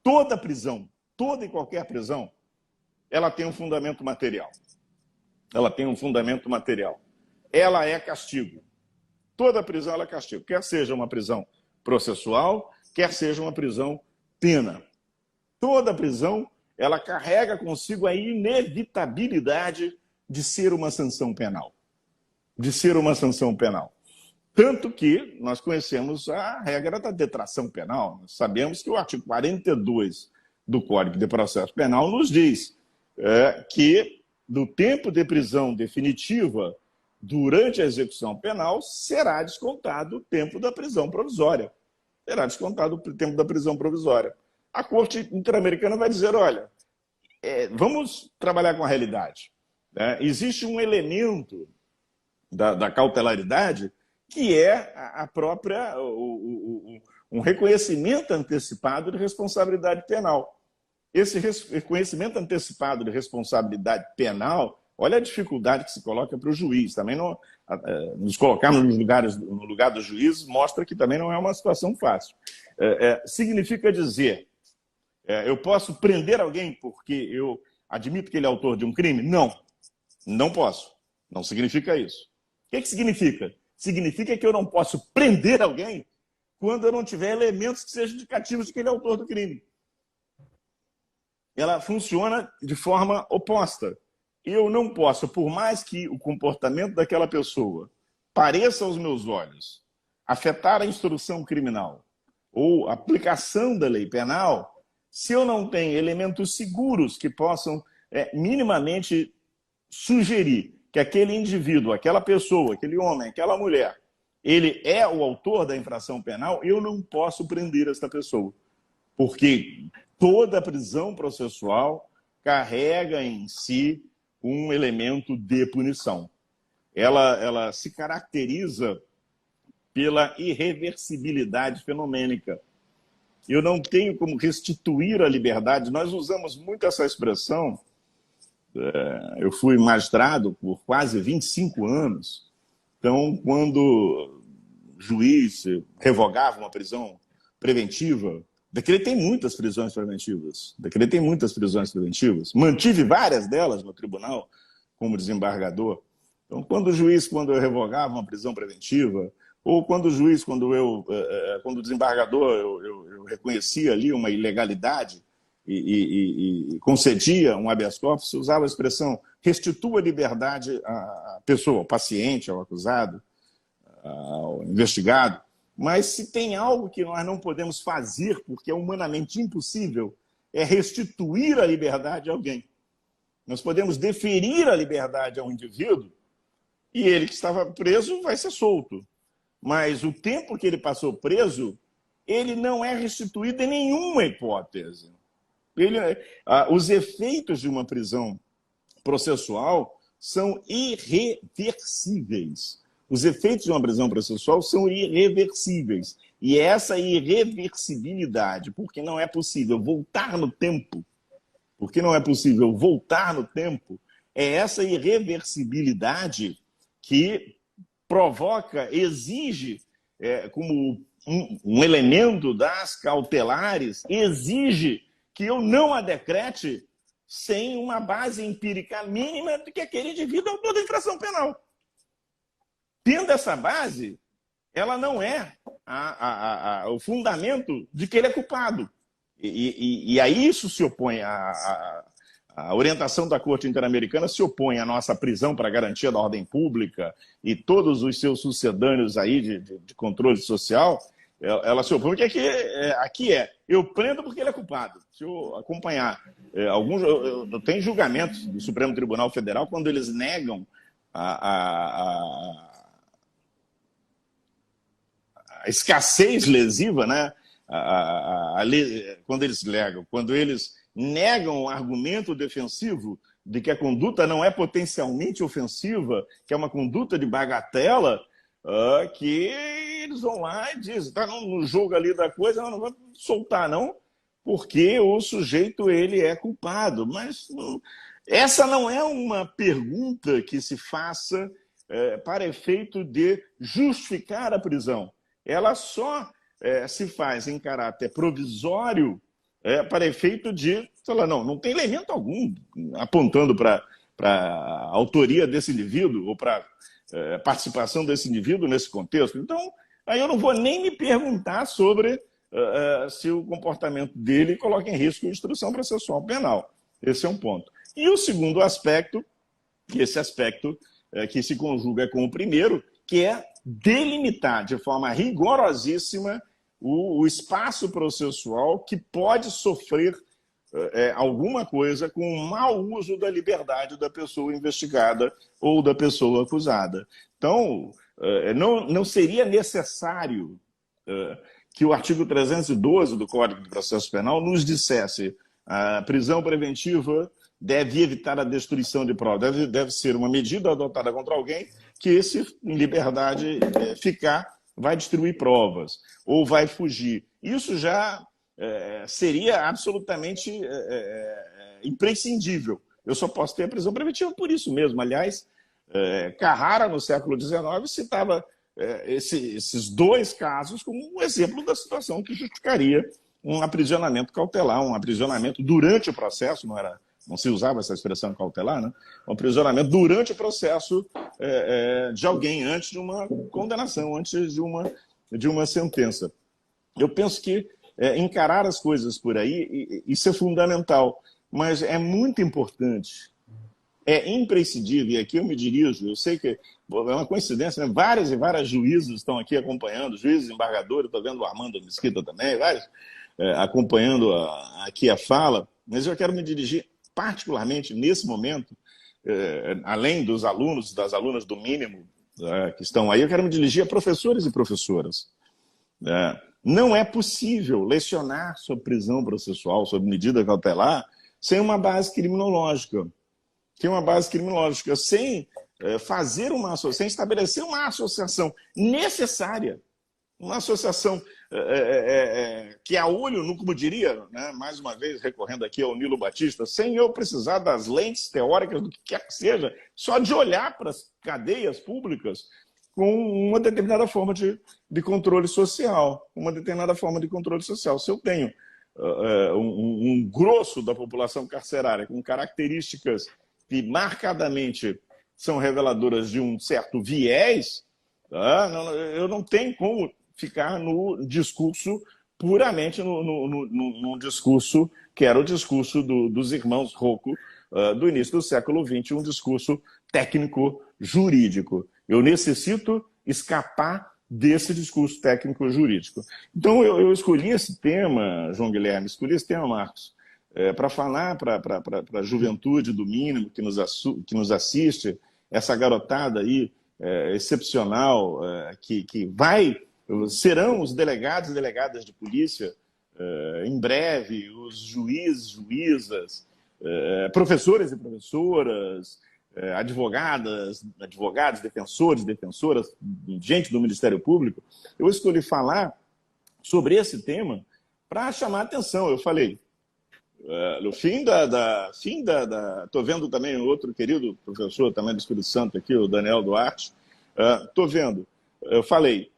toda prisão, toda e qualquer prisão, ela tem um fundamento material. Ela tem um fundamento material. Ela é castigo. Toda prisão ela é castigo. Quer seja uma prisão processual, quer seja uma prisão pena. Toda prisão ela carrega consigo a inevitabilidade de ser uma sanção penal. De ser uma sanção penal. Tanto que nós conhecemos a regra da detração penal. Nós sabemos que o artigo 42 do Código de Processo Penal nos diz que do tempo de prisão definitiva durante a execução penal será descontado o tempo da prisão provisória. Será descontado o tempo da prisão provisória. A Corte Interamericana vai dizer, olha, vamos trabalhar com a realidade. Existe um elemento da cautelaridade que é a própria, um reconhecimento antecipado de responsabilidade penal. Esse reconhecimento antecipado de responsabilidade penal, olha a dificuldade que se coloca para o juiz. Também não, nos colocarmos no lugar do juiz mostra que também não é uma situação fácil. Significa dizer, eu posso prender alguém porque eu admito que ele é autor de um crime? Não, não posso. Não significa isso. O que significa? Significa que eu não posso prender alguém quando eu não tiver elementos que sejam indicativos de que ele é autor do crime. Ela funciona de forma oposta. Eu não posso, por mais que o comportamento daquela pessoa pareça aos meus olhos afetar a instrução criminal ou a aplicação da lei penal, se eu não tenho elementos seguros que possam minimamente sugerir que aquele indivíduo, aquela pessoa, aquele homem, aquela mulher, ele é o autor da infração penal, eu não posso prender esta pessoa. Porque toda prisão processual carrega em si um elemento de punição. Ela se caracteriza pela irreversibilidade fenomênica. Eu não tenho como restituir a liberdade. Nós usamos muito essa expressão. Eu fui magistrado por quase 25 anos. Então, quando o juiz revogava uma prisão preventiva, decretei muitas prisões preventivas. Mantive várias delas no tribunal como desembargador. Então, quando eu revogava uma prisão preventiva, ou quando o desembargador, eu reconhecia ali uma ilegalidade e concedia um habeas corpus, usava a expressão restitua a liberdade à pessoa, ao paciente, ao acusado, ao investigado. Mas se tem algo que nós não podemos fazer, porque é humanamente impossível, é restituir a liberdade a alguém. Nós podemos deferir a liberdade a um indivíduo e ele que estava preso vai ser solto. Mas o tempo que ele passou preso, ele não é restituído em nenhuma hipótese. Os efeitos de uma prisão processual são irreversíveis. Os efeitos de uma prisão processual são irreversíveis. E essa irreversibilidade, porque não é possível voltar no tempo, é essa irreversibilidade que provoca, exige, como um elemento das cautelares, exige que eu não a decrete sem uma base empírica mínima de que aquele indivíduo é autor da infração penal. Tendo essa base, ela não é o fundamento de que ele é culpado. E a isso se opõe a orientação da Corte Interamericana, se opõe à nossa prisão para garantia da ordem pública e todos os seus sucedâneos aí de controle social. Ela se opõe, porque aqui eu prendo porque ele é culpado. Se eu acompanhar tem julgamentos do Supremo Tribunal Federal quando eles negam a escassez lesiva, né? Quando eles negam o argumento defensivo de que a conduta não é potencialmente ofensiva, que é uma conduta de bagatela, que eles vão lá e dizem, está no jogo ali da coisa, não vai soltar não, porque o sujeito ele é culpado. Mas essa não é uma pergunta que se faça para efeito de justificar a prisão. Ela só se faz em caráter provisório para efeito de falar, não tem elemento algum apontando para a autoria desse indivíduo ou para participação desse indivíduo nesse contexto. Então, aí eu não vou nem me perguntar sobre se o comportamento dele coloca em risco a instrução processual penal. Esse é um ponto. E o segundo aspecto, esse aspecto que se conjuga com o primeiro, que é delimitar de forma rigorosíssima o espaço processual que pode sofrer alguma coisa com o mau uso da liberdade da pessoa investigada ou da pessoa acusada. Então, não seria necessário que o artigo 312 do Código de Processo Penal nos dissesse a prisão preventiva deve evitar a destruição de provas, deve ser uma medida adotada contra alguém que, se em liberdade ficar, vai destruir provas ou vai fugir. Isso já seria absolutamente imprescindível. Eu só posso ter a prisão preventiva por isso mesmo. Aliás, Carrara, no século XIX, citava esses dois casos como um exemplo da situação que justificaria um aprisionamento cautelar, um aprisionamento durante o processo, não se usava essa expressão cautelar, né? Um aprisionamento durante o processo de alguém, antes de uma condenação, antes de uma sentença. Eu penso que encarar as coisas por aí, isso é fundamental, mas é muito importante, é imprescindível, e aqui eu me dirijo, eu sei que é uma coincidência, né? Várias e várias juízes estão aqui acompanhando, juízes, embargadores, estou vendo o Armando Mesquita também, vários acompanhando aqui a fala, mas eu quero me dirigir particularmente nesse momento, além dos alunos, das alunas do mínimo que estão aí, eu quero me dirigir a professores e professoras. Não é possível lecionar sobre prisão processual, sobre medida cautelar, sem uma base criminológica. Sem sem estabelecer uma associação necessária, uma associação que a olho, como diria, né, mais uma vez recorrendo aqui ao Nilo Batista, sem eu precisar das lentes teóricas, do que quer que seja, só de olhar para as cadeias públicas com uma determinada forma de controle social. Se eu tenho um grosso da população carcerária com características que marcadamente são reveladoras de um certo viés, eu não tenho como ficar no discurso puramente num discurso que era o discurso dos irmãos Rocco do início do século XX, um discurso técnico-jurídico. Eu necessito escapar desse discurso técnico-jurídico. Então, eu escolhi esse tema, João Guilherme, Marcos, para falar para a juventude do mínimo que nos assiste, essa garotada aí excepcional, que serão os delegados e delegadas de polícia, em breve, os juízes, juízas, professores e professoras, advogados, defensores, defensoras, gente do Ministério Público. Eu escolhi falar sobre esse tema para chamar a atenção. Eu falei, no fim estou vendo também outro querido professor também do Espírito Santo aqui, o Daniel Duarte, estou vendo, eu falei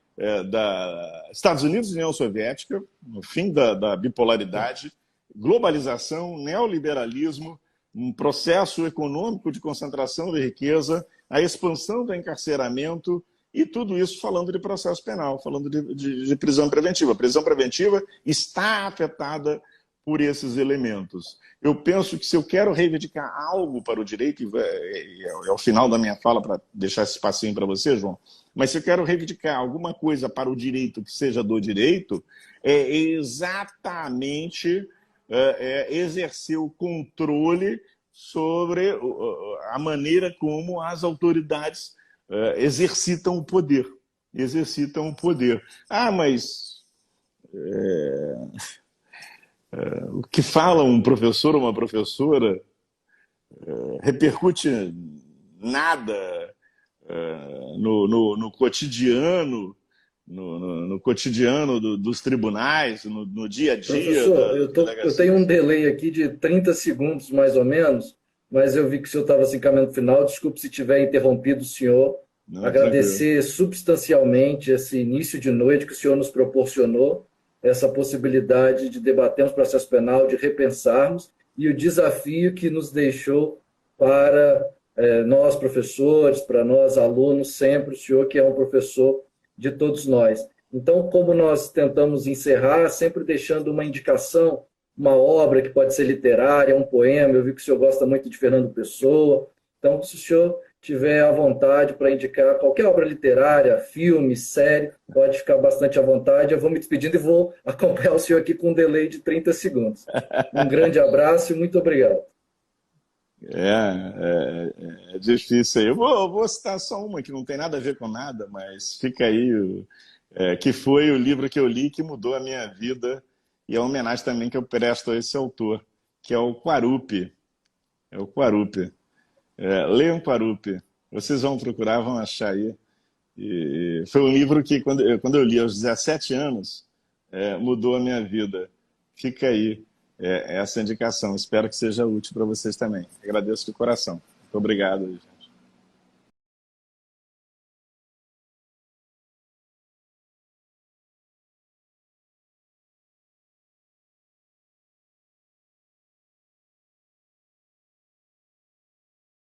Estados Unidos e União Soviética, no fim da bipolaridade, globalização, neoliberalismo, um processo econômico de concentração de riqueza, a expansão do encarceramento E tudo isso falando de processo penal, falando de prisão preventiva. A prisão preventiva está afetada por esses elementos. Eu penso que se eu quero reivindicar algo para o direito, e é o final da minha fala para deixar esse espacinho para você, João, mas se eu quero reivindicar alguma coisa para o direito que seja do direito, é exatamente exercer o controle sobre a maneira como as autoridades exercitam o poder. Exercitam o poder. Ah, mas o que fala um professor ou uma professora repercute nada no cotidiano, no cotidiano dos tribunais, no dia a dia Professor, das eu tenho um delegacias. delay aqui de 30 segundos, mais ou menos, mas eu vi que o senhor estava se encaminhando para o final. Desculpe se tiver interrompido o senhor. Não, tranquilo. Agradecer substancialmente esse início de noite que o senhor nos proporcionou, essa possibilidade de debatermos o processo penal, de repensarmos, e o desafio que nos deixou para nós, professores, para nós, alunos, sempre o senhor que é um professor de todos nós. Então, como nós tentamos encerrar, sempre deixando uma indicação, uma obra que pode ser literária, um poema. Eu vi que o senhor gosta muito de Fernando Pessoa. Então, se o senhor tiver à vontade para indicar qualquer obra literária, filme, série, pode ficar bastante à vontade. Eu vou me despedindo e vou acompanhar o senhor aqui com um delay de 30 segundos. Um grande abraço e muito obrigado. É difícil aí. Eu vou citar só uma que não tem nada a ver com nada, mas fica aí, que foi o livro que eu li que mudou a minha vida, e é uma homenagem também que eu presto a esse autor, que é o Quarupi. É o Quarupi. Leiam Quarupi. Vocês vão procurar, vão achar aí. E foi um livro que, quando eu li aos 17 anos, mudou a minha vida. Fica aí essa indicação. Espero que seja útil para vocês também. Agradeço de coração. Muito obrigado.